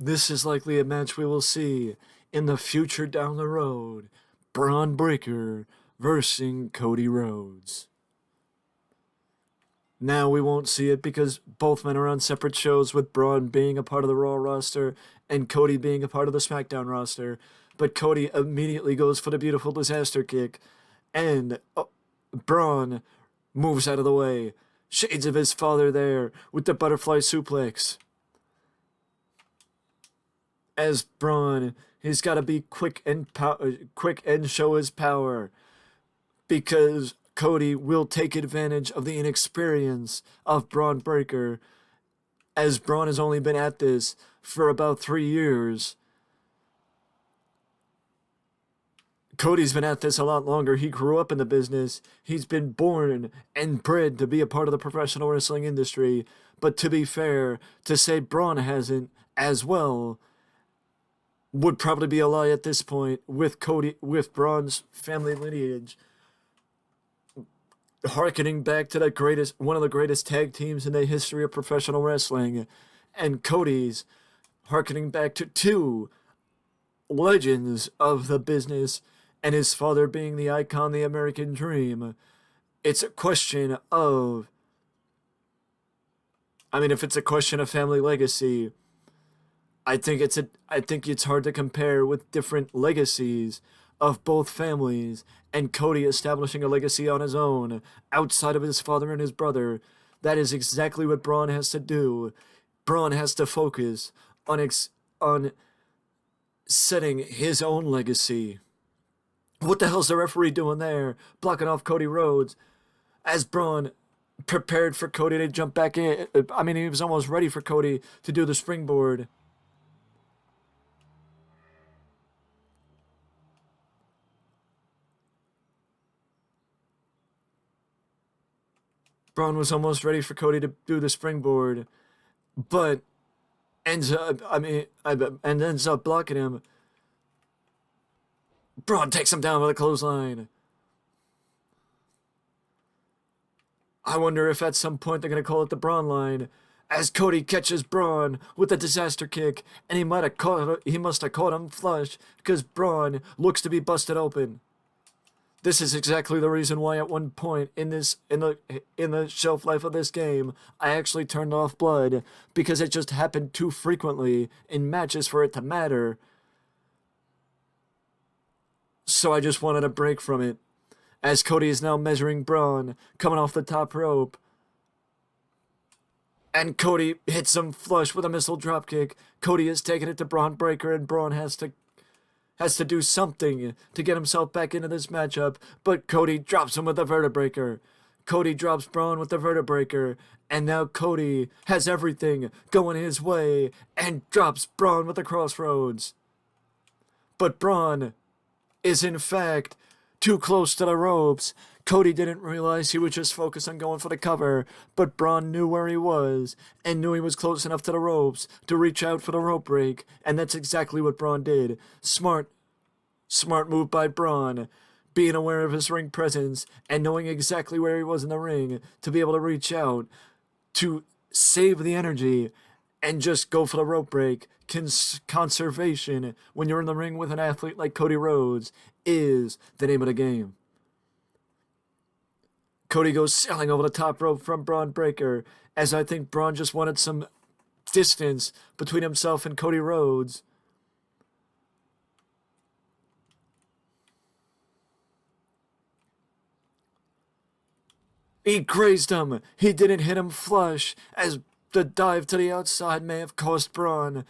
This is likely a match we will see in the future down the road. Bron Breaker versus Cody Rhodes. Now we won't see it because both men are on separate shows, with Bron being a part of the Raw roster and Cody being a part of the SmackDown roster. But Cody immediately goes for the beautiful disaster kick, and Bron moves out of the way. Shades of his father there with the butterfly suplex. As Bron, he's got to be quick and show his power, because Cody will take advantage of the inexperience of Bron Breaker, as Bron has only been at this for about 3 years. Cody's been at this a lot longer. He grew up in the business. He's been born and bred to be a part of the professional wrestling industry. But to be fair, to say Bron hasn't as well would probably be a lie at this point, with Bron's family lineage harkening back to one of the greatest tag teams in the history of professional wrestling, and Cody's harkening back to two legends of the business, and his father being the icon, the American Dream. It's a question of, if it's a question of family legacy, I think it's hard to compare with different legacies of both families, and Cody establishing a legacy on his own outside of his father and his brother. That is exactly what Bron has to do. Bron has to focus on setting his own legacy. What the hell's the referee doing there? Blocking off Cody Rhodes as Bron prepared for Cody to jump back in. He was almost ready for Cody to do the springboard. Bron was almost ready for Cody to do the springboard, but ends up blocking him. Bron takes him down with a clothesline. I wonder if at some point they're going to call it the Bron line, as Cody catches Bron with a disaster kick, and he must have caught him flush, because Bron looks to be busted open. This is exactly the reason why at one point in the shelf life of this game, I actually turned off blood, because it just happened too frequently in matches for it to matter. So I just wanted a break from it, as Cody is now measuring Bron, coming off the top rope. And Cody hits him flush with a missile dropkick. Cody is taking it to Bron Breaker, and Bron has to do something to get himself back into this matchup, but Cody drops him with the vertebreaker. Cody drops Bron with the vertebreaker, and now Cody has everything going his way and drops Bron with the crossroads. But Bron is in fact too close to the ropes. Cody didn't realize he was just focused on going for the cover, but Bron knew where he was and knew he was close enough to the ropes to reach out for the rope break, and that's exactly what Bron did. Smart move by Bron, being aware of his ring presence and knowing exactly where he was in the ring to be able to reach out to save the energy and just go for the rope break. Conservation, when you're in the ring with an athlete like Cody Rhodes, is the name of the game. Cody goes sailing over the top rope from Bron Breaker, as I think Bron just wanted some distance between himself and Cody Rhodes. He grazed him. He didn't hit him flush, as the dive to the outside may have cost Bron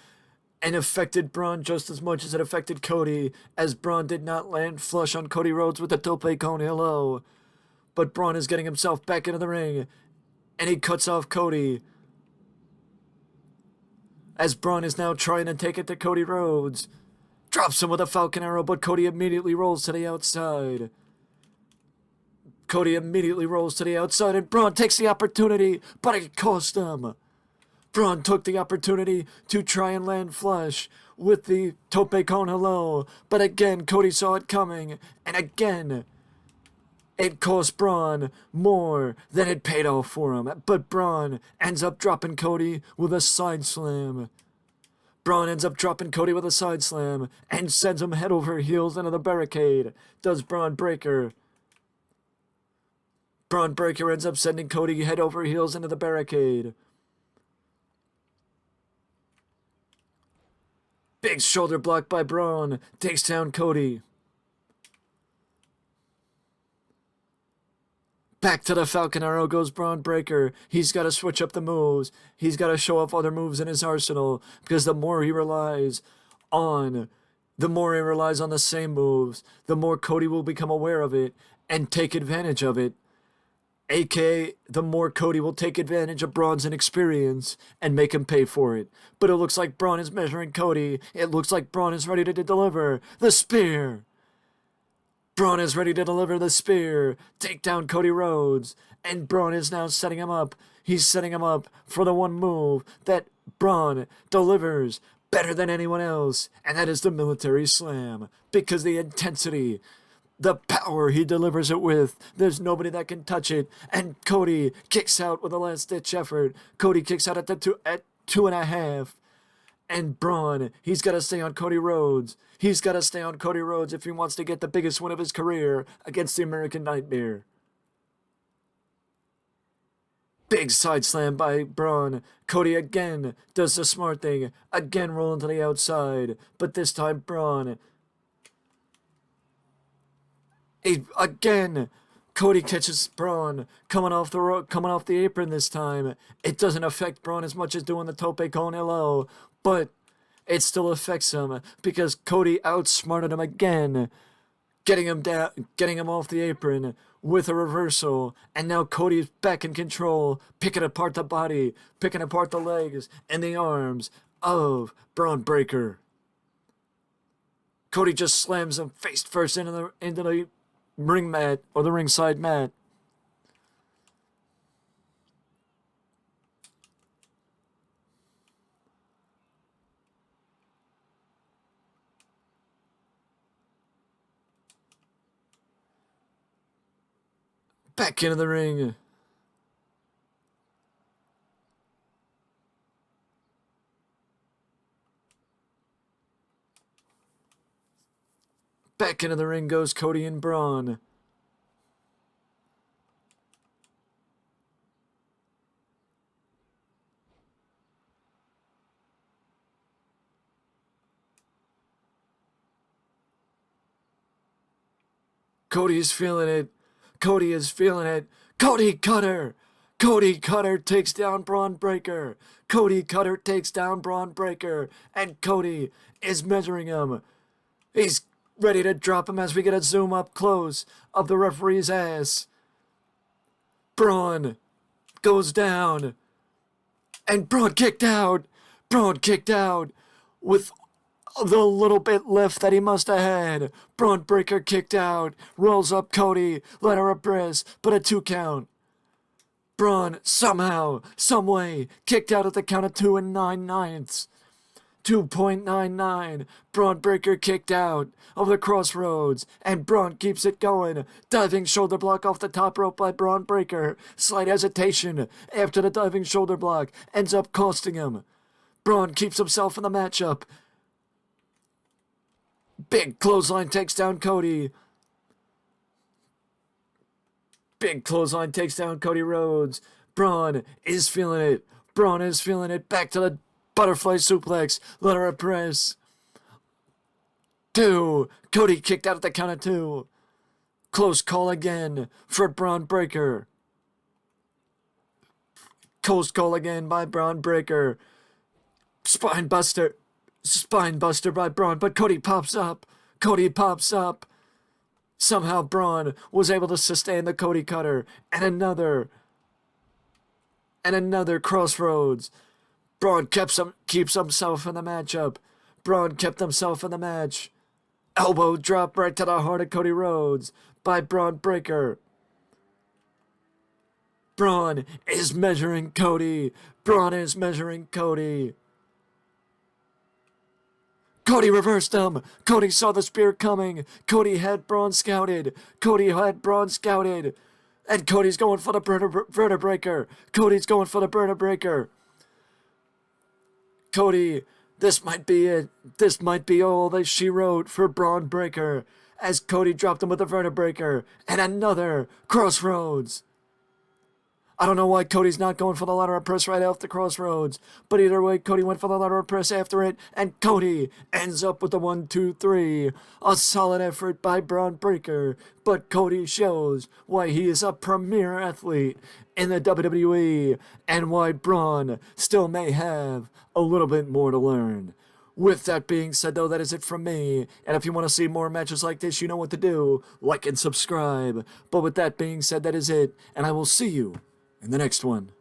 and affected Bron just as much as it affected Cody, as Bron did not land flush on Cody Rhodes with the tope con hilo. But Bron is getting himself back into the ring, and he cuts off Cody, as Bron is now trying to take it to Cody Rhodes. Drops him with a Falcon Arrow, but Cody immediately rolls to the outside. Cody immediately rolls to the outside, and Bron takes the opportunity, but it cost him. Bron took the opportunity to try and land flush with the tope con hilo, but again Cody saw it coming, and again it cost Bron more than it paid off for him. But Bron ends up dropping Cody with a side slam. Bron ends up dropping Cody with a side slam and sends him head over heels into the barricade. Does Bron Breaker. Bron Breaker ends up sending Cody head over heels into the barricade. Big shoulder block by Bron. Takes down Cody. Back to the Falcon Arrow goes Bron Breaker. He's got to switch up the moves. He's got to show off other moves in his arsenal, because the more he relies on the same moves, the more Cody will become aware of it and take advantage of it. AKA, the more Cody will take advantage of Bron's inexperience and make him pay for it. But it looks like Bron is measuring Cody. It looks like Bron is ready to deliver the spear. Bron is ready to deliver the spear, take down Cody Rhodes, and Bron is now setting him up. He's setting him up for the one move that Bron delivers better than anyone else, and that is the military slam. Because the intensity, the power he delivers it with, there's nobody that can touch it, and Cody kicks out with a last-ditch effort. Cody kicks out at 2.5. And Bron, he's got to stay on Cody Rhodes. He's got to stay on Cody Rhodes if he wants to get the biggest win of his career against the American Nightmare. Big side slam by Bron. Cody again does the smart thing. Again rolling to the outside. But this time Bron. Again, Cody catches Bron coming off the apron this time. It doesn't affect Bron as much as doing the tope con hilo, but it still affects him because Cody outsmarted him again, getting him off the apron with a reversal, and now Cody's back in control, picking apart the body, picking apart the legs and the arms of Bron Breaker. Cody just slams him face first into the ring mat, or the ringside mat. Back into the ring. Back into the ring goes Cody and Bron. Cody is feeling it. Cody is feeling it. Cody Cutter! Cody Cutter takes down Bron Breaker. Cody Cutter takes down Bron Breaker. And Cody is measuring him. He's ready to drop him as we get a zoom up close of the referee's ass. Bron goes down. And Bron kicked out. Bron kicked out with the little bit left that he must have had. Bron Breaker kicked out. Rolls up Cody. Let her press. But a 2 count. Bron somehow, someway, kicked out at the count of 2 9/9. 2.99. Bron Breaker kicked out of the crossroads. And Bron keeps it going. Diving shoulder block off the top rope by Bron Breaker. Slight hesitation after the diving shoulder block ends up costing him. Bron keeps himself in the matchup. Big clothesline takes down Cody. Big clothesline takes down Cody Rhodes. Bron is feeling it. Bron is feeling it. Back to the butterfly suplex. Let her press. 2. Cody kicked out at the count of 2. Close call again for Bron Breaker. Close call again by Bron Breaker. Spine buster by Bron, but Cody pops up. Cody pops up. Somehow Bron was able to sustain the Cody Cutter. And another crossroads. Bron keeps himself in the matchup. Bron kept himself in the match. Elbow drop right to the heart of Cody Rhodes by Bron Breaker. Bron is measuring Cody. Bron is measuring Cody. Cody reversed him. Cody saw the spear coming. Cody had Bron scouted. And Cody's going for the vertebraker. Cody's going for the vertebraker. Cody This might be it. This might be all that she wrote for Bron Breaker, as Cody dropped him with a vertebraker and another crossroads. I don't know why Cody's not going for the lateral press right off the crossroads, but either way, Cody went for the lateral press after it, and Cody ends up with the 1-2-3. A solid effort by Bron Breaker, but Cody shows why he is a premier athlete in the WWE, and why Bron still may have a little bit more to learn. With that being said, though, that is it from me. And if you want to see more matches like this, you know what to do. Like and subscribe. But with that being said, that is it. And I will see you in the next one.